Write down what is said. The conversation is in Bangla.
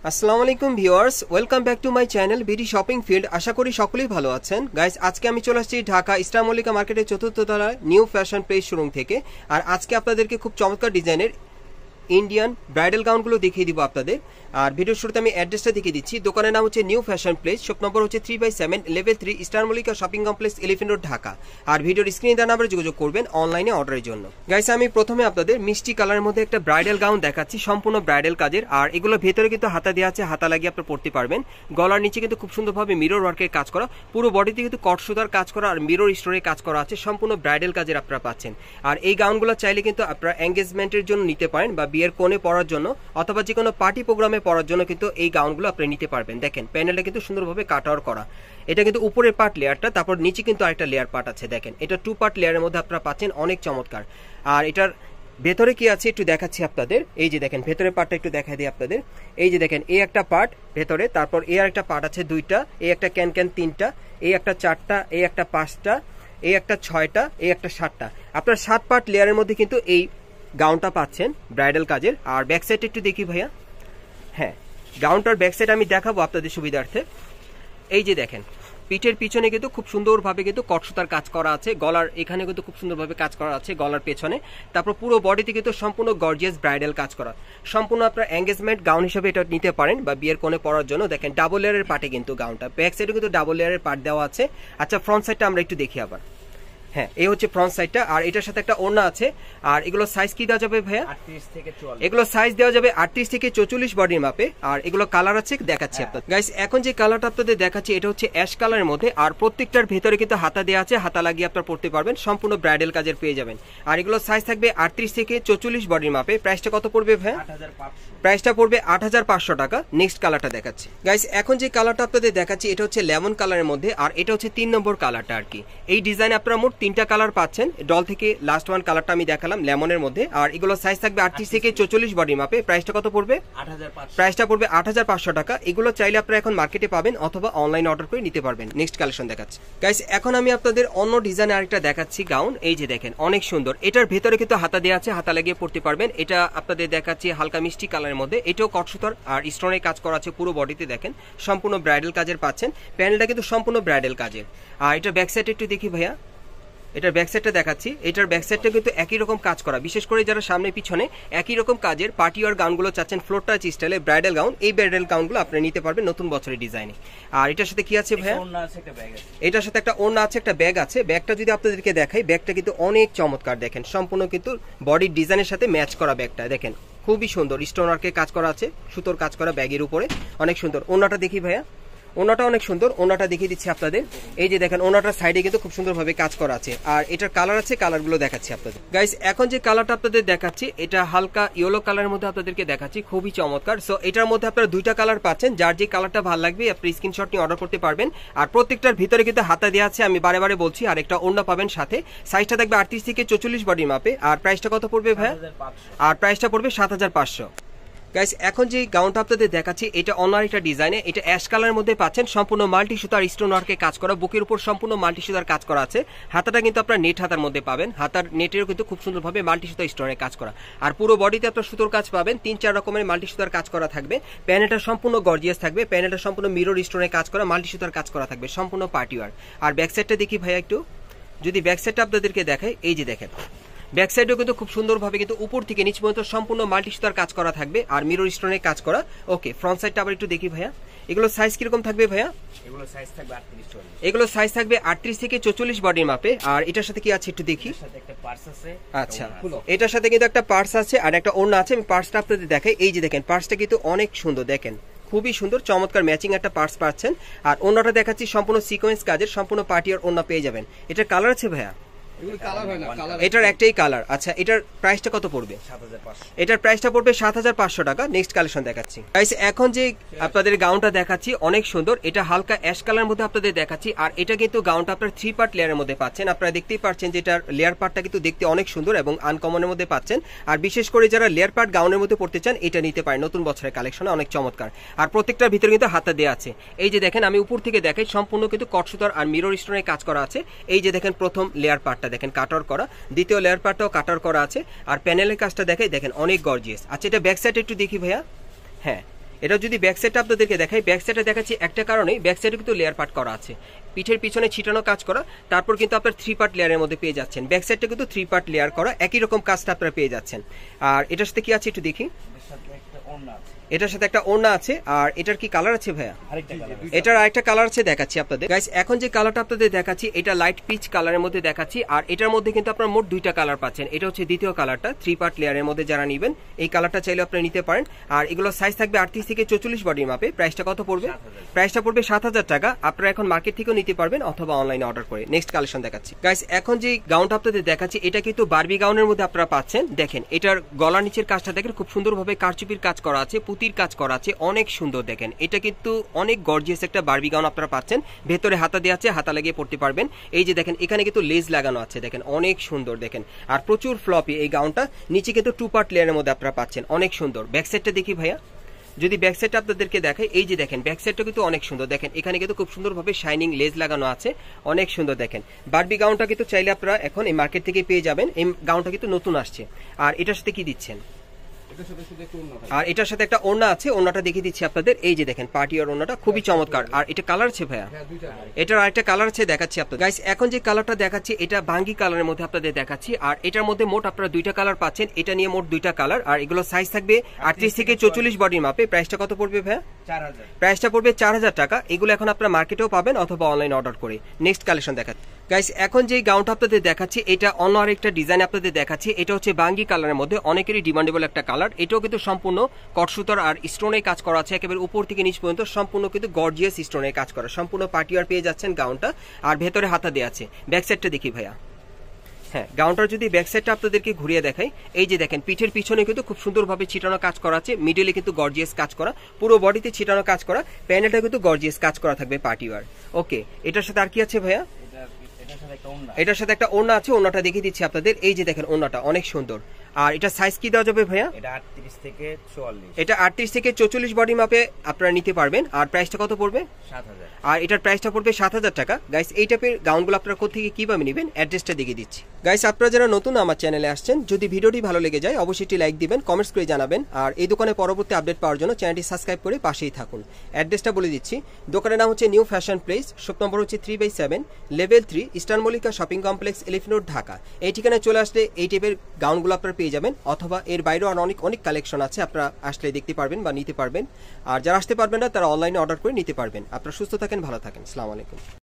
আসসালামু আলাইকুম viewers, welcome back to my channel BD shopping field. আশা করি সকলেই ভালো আছেন। গাইস, আজকে আমি চলে আসছি ঢাকা স্টার মল্লিকা মার্কেটের চতুর্থ তলায় নিউ ফ্যাশন প্লেস শোরুম থেকে। আর আজকে আপনাদেরকে খুব চমৎকার ডিজাইনের ইন্ডিয়ান ব্রাইডাল গাউনগুলো দেখিয়ে দিব আপনাদের। আর ভিডিওর শুরুতে আমি অ্যাড্রেসটা দেখিয়ে দিচ্ছি। দোকানের নাম হচ্ছে new fashion place, shop number হচ্ছে 3/7 level 3 star Mallika shopping complex, elephant road, Dhaka. আর ভিডিওর স্ক্রিনে দেওয়া নাম্বারে যোগাযোগ করবেন অনলাইনে অর্ডারের জন্য। গাইস, আমি প্রথমে আপনাদের মিষ্টি কালারের মধ্যে একটা ব্রাইডাল গাউন দেখাচ্ছি, সম্পূর্ণ ব্রাইডাল কাজের। আর এগুলোর ভেতরে কিন্তু হাতা দেওয়া আছে, হাতা লাগিয়ে আপনি পড়তে পারবেন। গলার নিচে কিন্তু খুব সুন্দরভাবে মিরর ওয়ার্কের কাজ করা, পুরো বডিতে কিন্তু কট সুতার কাজ করা আর মিরর স্টোনের কাজ করা আছে, সম্পূর্ণ ব্রাইডাল কাজের আপনারা পাচ্ছেন। আর এই গাউনগুলো চাইলে কিন্তু আপনারা এঙ্গেজমেন্টের জন্য নিতে পারেন বা বিয়ের কোণে পরার জন্য অথবা যে কোনো পার্টি প্রোগ্রামে পরার জন্য কিন্তু এই গাউনগুলো আপনি নিতে পারবেন। দেখেন প্যানেলটা কিন্তু সুন্দরভাবে কাট আউট করা। এটা কিন্তু উপরের পার্ট লেয়ারটা, তারপর নিচে কিন্তু আরেকটা লেয়ার পার্ট আছে। দেখেন এটা 2 পার্ট লেয়ারের মধ্যে আপনারা পাচ্ছেন, অনেক চমৎকার। আর এটার ভেতরে কি আছে একটু দেখাচ্ছি আপনাদের। এই যে দেখেন ভেতরের পার্টটা একটু দেখাই দিই আপনাদের। এই যে দেখেন এই একটা পার্ট ভেতরে, তারপর এই আরেকটা পার্ট আছে 2টা, এই একটা ক্যান 3টা, এই একটা 4টা, এই একটা 5টা, এই একটা 6টা, এই একটা 7টা। আপনার 7 পার্ট লেয়ারের মধ্যে কিন্তু এই গাউনটা পাচ্ছেন ব্রাইডাল কাজের। আর ব্যাক সাইড একটু দেখি ভাইয়া। হ্যাঁ, গাউনটার ব্যাক সাইড আমি দেখাবো আপনাদের সুবিধার্থে। এই যে দেখেন পিঠের পিছনে কিন্তু খুব সুন্দরভাবে কিন্তু কটসুতার কাজ করা আছে, গলার এখানে কিন্তু খুব সুন্দরভাবে কাজ করা আছে গলার পেছনে। তারপর পুরো বডিতে কিন্তু সম্পূর্ণ গর্জিয়াস ব্রাইডাল কাজ করা, সম্পূর্ণ আপনার এঙ্গেজমেন্ট গাউন হিসেবে এটা নিতে পারেন বা বিয়ের কোণে পরার জন্য। দেখেন ডাবল লেয়ারের পার্টে কিন্তু গাউনটা, ব্যাক সাইডে কিন্তু ডাবল লেয়ারের পার্ট দেওয়া আছে। আচ্ছা, ফ্রন্ট সাইডটা আমরা একটু দেখি আবার। হ্যাঁ, এই হচ্ছে ফ্রন্ট সাইডটা। আর এটার সাথে একটা ওড়না আছে। আর এগুলো সাইজ কি দেওয়া যাবে ভাইয়া? 38 থেকে 44। এগুলো সাইজ দেওয়া যাবে 38 থেকে 44 বডির মাপে। আর এগুলো কালার আছে, দেখাচ্ছি আপনাদের। গাইস, এখন যে কালারটা আপনাদের দেখাচ্ছি এটা হচ্ছে অ্যাশ কালারের মধ্যে। আর প্রত্যেকটার ভেতরে কিন্তু হাতা দেওয়া আছে, হাতা লাগিয়ে আপনারা পড়তে পারবেন, সম্পূর্ণ ব্রাইডাল কাজের পেয়ে যাবেন। আর এগুলো সাইজ থাকবে 38 থেকে 44 বডির মাপে। প্রাইসটা কত পড়বে ভাইয়া? 8500। প্রাইসটা পড়বে 8500 টাকা। নেক্সট কালারটা দেখাচ্ছি। গাইস, এখন যে কালারটা আপনাদের দেখাচ্ছি এটা হচ্ছে লেমন কালারের মধ্যে। আর এটা হচ্ছে 3 নম্বর কালারটা আর কি। এই ডিজাইনে আপনারা মোট 3টা কালার পাচ্ছেন। ডল থেকে লাস্ট ওয়ান কালারটা আমি দেখালাম লেমনের মধ্যে। আর এগুলো সাইজ থাকবে 38 থেকে 44 বডির মাপে। প্রাইসটা কত পড়বে? 8500। প্রাইসটা পড়বে 8500 টাকা। এগুলো চাইলে আপনারা এখন মার্কেটে পাবেন অথবা অনলাইন অর্ডার করে নিতে পারবেন। নেক্সট কালেকশন দেখাচ্ছি। গাইস, এখন আমি আপনাদের অন্য ডিজাইনে আরেকটা দেখাচ্ছি গাউন। এই যে দেখেন অনেক সুন্দর। এটার ভেতরে কিন্তু হাতা দেওয়া আছে, হাতা লাগিয়ে পড়তে পারবেন। এটা আপনাদের দেখাচ্ছি হালকা মিষ্টি কালারের মধ্যে। এটাও কটসুতার আর স্টোনের কাজ করা আছে পুরো বডিতে। দেখেন সম্পূর্ণ ব্রাইডাল কাজের পাচ্ছেন। প্যানেলটা কিন্তু সম্পূর্ণ ব্রাইডাল কাজের। আর এটা ব্যাক সাইড একটু দেখি ভাইয়া। এটার ব্যাক সাইডটা দেখাচ্ছি। এটার ব্যাক সাইডটা কিন্তু একই রকম কাজ করা, বিশেষ করে যারা সামনে পিছনে একই রকম কাজের পার্টি ওয়্যার গাউনগুলো চাচ্ছেন, ফ্লোর টাচ স্টাইলে ব্রাইডাল গাউন, এই ব্রাইডাল গাউনগুলো আপনি নিতে পারবেন নতুন বছরের ডিজাইনে। আর এটার সাথে কি আছে ভাইয়া? ওড়না আছে, একটা ব্যাগ আছে। এটার সাথে একটা ওড়না আছে, একটা ব্যাগ আছে। ব্যাগটা যদি আপনাদেরকে দেখাই, ব্যাগটা কিন্তু অনেক চমৎকার। দেখেন সম্পূর্ণ কিন্তু বডির ডিজাইনের সাথে ম্যাচ করা ব্যাগটা। দেখেন খুবই সুন্দর, স্টোন ওয়ার্কের কাজ করা আছে, সুতোর কাজ করা ব্যাগের উপরে, অনেক সুন্দর। ওড়নাটা দেখি ভাইয়া। ওনাটা অনেক সুন্দর, ওনাটা দেখিয়ে দিচ্ছি আপনাদের। এই যে দেখেন ওনাটার সাইডে কিন্তু খুব সুন্দরভাবে কাজ করা আছে। আর এটার কালার আছে, কালারগুলো দেখাচ্ছি আপনাদের। গাইস, এখন যে কালারটা আপনাদের দেখাচ্ছি এটা হালকা ইয়েলো কালারের মধ্যে আপনাদেরকে দেখাচ্ছি, খুবই চমৎকার। সো এটার মধ্যে আপনারা 2টা কালার পাচ্ছেন, যার যে কালারটা ভালো লাগবে আপনি স্ক্রিনশট নিয়ে অর্ডার করতে পারবেন। আর প্রত্যেকটার ভিতরে কিন্তু হাতা দেওয়া আছে, আমি বারে বারে বলছি। আর একটা ওড়না পাবেন সাথে। সাইজটা থাকবে 38 থেকে 44 বডির মাপে। আর প্রাইসটা কত পড়বে ভাইয়া? 7500। আর প্রাইসটা পড়বে 7500। গাইস, এখন যে গাউনটা আপনাদের দেখাচ্ছি এটা অন্য একটা ডিজাইনে। এটা অ্যাশ কালারের মধ্যে পাচ্ছেন, সম্পূর্ণ মাল্টি সুতার স্টোন ওয়ার্কে কাজ করা, বুকের উপর সম্পূর্ণ মাল্টি সুতার কাজ করা আছে। হাতাটা কিন্তু আপনার নেট হাতার মধ্যে পাবেন, হাতার নেটেরও কিন্তু খুব সুন্দরভাবে মাল্টি সুতার স্টোনের কাজ করা। আর পুরো বডিতে আপনার সুতোর কাজ পাবেন, 3-4 রকমের মাল্টি সুতার কাজ করা থাকবে। প্যানেলটা সম্পূর্ণ গর্জিয়াস থাকবে, প্যানেলটা সম্পূর্ণ মিরর স্টোনের কাজ করা, মাল্টি সুতার কাজ করা থাকবে, সম্পূর্ণ পার্টি ওয়্যার। আর ব্যাক সাইডটা দেখি ভাইয়া একটু, যদি ব্যাক সাইডটা আপনাদেরকে দেখাই। এই যে দেখেন ব্যাক সাইডেও কিন্তু খুব সুন্দরভাবে কিন্তু উপর থেকে নিচ পর্যন্ত সম্পূর্ণ মাল্টি সুতার কাজ করা থাকবে আর মিরর স্টোনের কাজ করা। ওকে, ফ্রন্ট সাইডটা আবার একটু দেখি ভাইয়া। এগুলো সাইজ কিরকম থাকবে ভাইয়া? এগুলো সাইজ থাকবে 38-44। এগুলো সাইজ থাকবে 38 থেকে 44 বডির মাপে। আর এটার সাথে কি আছে একটু দেখি। এর সাথে একটা পার্স আছে। আচ্ছা, এটার সাথে কিন্তু একটা পার্স আছে আর একটা ওড়না আছে। আমি পার্সটা আপনাদের দেখাই। এই যে দেখেন পার্সটা কিন্তু অনেক সুন্দর, দেখেন খুবই সুন্দর চমৎকার ম্যাচিং একটা পার্স পাচ্ছেন। আর ওড়নাটা দেখাচ্ছি সম্পূর্ণ সিকোয়েন্স কাজের, সম্পূর্ণ পার্টি আর ওড়না পেয়ে যাবেন। এটার কালার আছে ভাইয়া? এটার একটাই কালার। আচ্ছা, এটার প্রাইসটা কত পড়বে? 7500। এটার প্রাইসটা পড়বে 7500 টাকা। নেক্সট কালেকশন দেখাচ্ছি। গাইস, এখন যে আপনাদের গাউনটা দেখাচ্ছি অনেক সুন্দর। এটা হালকা অ্যাশ কালারের মধ্যে আপনাদের দেখাচ্ছি। আর এটা কিন্তু গাউনটা আপনার 3 পার্ট লেয়ারের মধ্যে পাচ্ছেন। আপনারা দেখতেই পাচ্ছেন যে এটার লেয়ার পার্টটা কিন্তু দেখতে অনেক সুন্দর এবং আনকমনের মধ্যে পাচ্ছেন। আর বিশেষ করে যারা লেয়ার পার্ট গাউনের মধ্যে পড়তে চান এটা নিতে পারেন, নতুন বছরের কালেকশনে অনেক চমৎকার। আর প্রত্যেকটার ভিতরে কিন্তু হাতা দেওয়া আছে। এই যে দেখেন আমি উপর থেকে দেখাই, সম্পূর্ণ কিন্তু কটসুতার আর মিরর স্টোনের কাজ করা আছে। এই যে দেখেন প্রথম লেয়ার পার্টটা দেখেন কাটার করা, দ্বিতীয় লেয়ার পার্টটাও কাটার করা আছে। আর প্যানেলের কাজটা দেখাই, দেখেন অনেক গর্জিয়াস। আচ্ছা, এটা ব্যাক সাইড একটু দেখি ভাইয়া। হ্যাঁ, এটা যদি ব্যাক সাইডটা আপনাদেরকে দেখাই, ব্যাক সাইডে দেখাচ্ছি একটা কারণে, ব্যাক সাইডে কিন্তু লেয়ার পার্ট করা আছে, পিঠের পিছনে ছিটানো কাজ করা, তারপর কিন্তু আপনার 3 পার্ট লেয়ারের মধ্যে পেয়ে যাচ্ছেন। ব্যাক সাইডটা কিন্তু 3 পার্ট লেয়ার করা, একই রকম কাজটা আপনারা পেয়ে যাচ্ছেন। আর এটার সাথে কি আছে একটু দেখি, এটার সাথে একটা ওড়না আছে। আর এটার কি কালার আছে ভাইয়া? এটার আরেকটা কালার আছে, দেখাচ্ছি আপনাদের। গাইস এখন যে কালারটা আপনাদের দেখাচ্ছি এটা লাইট পিচ কালারের মধ্যে দেখাচ্ছি। আর এটার মধ্যে কিন্তু আপনারা মোট 2টা কালার পাচ্ছেন। এটা হচ্ছে দ্বিতীয় কালারটা, 3 পার্ট লেয়ারের মধ্যে যারা নেবেন এই কালারটা চাইলে আপনারা নিতে পারেন। আর এগুলো সাইজ থাকবে 38 থেকে 44 বডির মাপে। প্রাইসটা কত পড়বে? প্রাইসটা পড়বে 7000 টাকা। আপনারা এখন মার্কেট থেকেও নিতে পারবেন অথবা অনলাইনে অর্ডার করে। নেক্সট কালেকশন দেখাচ্ছি। গাইস এখন যে গাউনটা আপনাদের দেখাচ্ছি এটা কিন্তু বারবি গাউনের মধ্যে আপনারা পাচ্ছেন। দেখেন এটার গলার নিচের কাজটা দেখেন খুব সুন্দরভাবে কারচুপির কাজ করা আছে, পুতির কাজ করা আছে, অনেক সুন্দর। দেখেন এটা কিন্তু অনেক গর্জিয়াস একটা বারবি গাউন আপনারা পাচ্ছেন। ভেতরে হাতা দেওয়া আছে, হাতা লাগিয়ে পড়তে পারবেন। এই যে দেখেন এখানে কিন্তু লেজ লাগানো আছে, দেখেন অনেক সুন্দর। দেখেন আর প্রচুর ফ্লপি এই গাউনটা, নিচে কিন্তু 2 পার্ট লেয়ারের মধ্যে আপনারা পাচ্ছেন, অনেক সুন্দর। ব্যাক সাইডটা দেখি ভাইয়া, যদি ব্যাক সাইডটা আপনাদেরকে দেখাই, এই যে দেখেন ব্যাক সাইডটা কিন্তু অনেক সুন্দর। দেখেন এখানে কিন্তু খুব সুন্দরভাবে শাইনিং লেজ লাগানো আছে, অনেক সুন্দর। দেখেন বারবি গাউনটা কিন্তু চাইলে আপনারা এখন এই মার্কেট থেকে পেয়ে যাবেন। এই গাউনটা কিন্তু নতুন আসছে। আর এটার সাথে কি দিচ্ছেন? আর এটার সাথে একটা ওড়না আছে, ওড়নাটা দেখিয়ে দিচ্ছি আপনাদের। এই যে দেখেন পার্টি আর ওড়নাটা খুবই চমৎকার। আর এটা কালার আছে ভাইয়া? এটার আরেকটা কালার আছে, দেখাচ্ছি আপনাদের। গাইস এখন যে কালারটা দেখাচ্ছি এটা বাঙ্গি কালারের মধ্যে আপনাদের দেখাচ্ছি। আর এটার মধ্যে মোট আপনারা 2টা কালার পাচ্ছেন, এটা নিয়ে মোট 2টা কালার। আর এগুলো সাইজ থাকবে 38 থেকে 44 বডির মাপে। প্রাইসটা কত পড়বে ভাইয়া? 4000। প্রাইসটা পড়বে 4000 টাকা। এগুলো এখন আপনারা মার্কেটেও পাবেন অথবা অনলাইন অর্ডার করে। নেক্সট কালেকশন দেখাচ্ছি। গাইস এখন যে গাউনটা আপনাদের দেখাচ্ছি এটা অন্য আরেকটা ডিজাইন আপনাদের দেখাচ্ছি। এটা হচ্ছে বাঙ্গি কালারের মধ্যে, অনেকেরই ডিমান্ডেবল একটা কালার। এটাও কিন্তু সম্পূর্ণ কটসুতার আর স্টোনের কাজ করা আছে, একেবারে উপর থেকে নিচ পর্যন্ত সম্পূর্ণ কিন্তু গর্জিয়াস স্টোনের কাজ করা, সম্পূর্ণ পার্টিওয়ার পেয়ে যাচ্ছেন গাউনটা। আর ভেতরে হাতা দেওয়া আছে। ব্যাক সাইডটা দেখি ভাইয়া। হ্যাঁ গাউনটার যদি ব্যাক সাইডটা আপনাদেরকে ঘুরিয়ে দেখাই, এই যে দেখেন পিঠের পিছনে কিন্তু খুব সুন্দরভাবে ছিটানো কাজ করা আছে, মিডলে কিন্তু গর্জিয়াস কাজ করা, পুরো বডিতে ছিটানো কাজ করা, প্যানেলটা কিন্তু গর্জিয়াস কাজ করা থাকবে পার্টিওয়ার। ওকে এটার সাথে আর কি আছে ভাইয়া? এটার সাথে একটা ওড়না আছে, ওড়নাটা দেখিয়ে দিচ্ছি আপনাদের। এই যে দেখেন ওড়নাটা অনেক সুন্দর। আর এটা সাইজ কি দেওয়া যাবে ভাইয়া? এটা 38 থেকে 44। এটা 38 থেকে 44 বডি মাপে আপনারা নিতে পারবেন। আর প্রাইসটা কত পড়বে? 7000। আর এটার প্রাইসটা পড়বে 7000 টাকা। গাইস এই টাইপের গাউনগুলো আপনারা কোথা থেকে কিভাবে নেবেন অ্যাড্রেসটা দেখিয়ে দিচ্ছি। গাইস আপনারা যারা নতুন আমার চ্যানেলে আসছেন, যদি ভিডিওটি ভালো লেগে যায় অবশ্যই একটি লাইক দিবেন, কমেন্টস করে জানাবেন। আর এই দোকানে পরবর্তী আপডেট পাওয়ার জন্য চ্যানেলটি সাবস্ক্রাইব করে পাশেই থাকুন। অ্যাড্রেসটা বলে দিচ্ছি। দোকানের নাম হচ্ছে new fashion place, shop number হচ্ছে 3/7, level 3, eastern Mallika shopping complex, elephant road, Dhaka. এই ঠিকানায় চলে আসলে এই টাইপের গাউনগুলো আপনারা পেয়ে যাবেন, অথবা এর বাইরেও আর অনেক কালেকশন আছে, আপনারা আসলে দেখতে পারবেন বা নিতে পারবেন। আর যারা আসতে পারবেন না তারা অনলাইনে অর্ডার করে নিতে পারবেন। আপনারা সুস্থ থাকেন, ভালো থাকেন। আসসালামু আলাইকুম।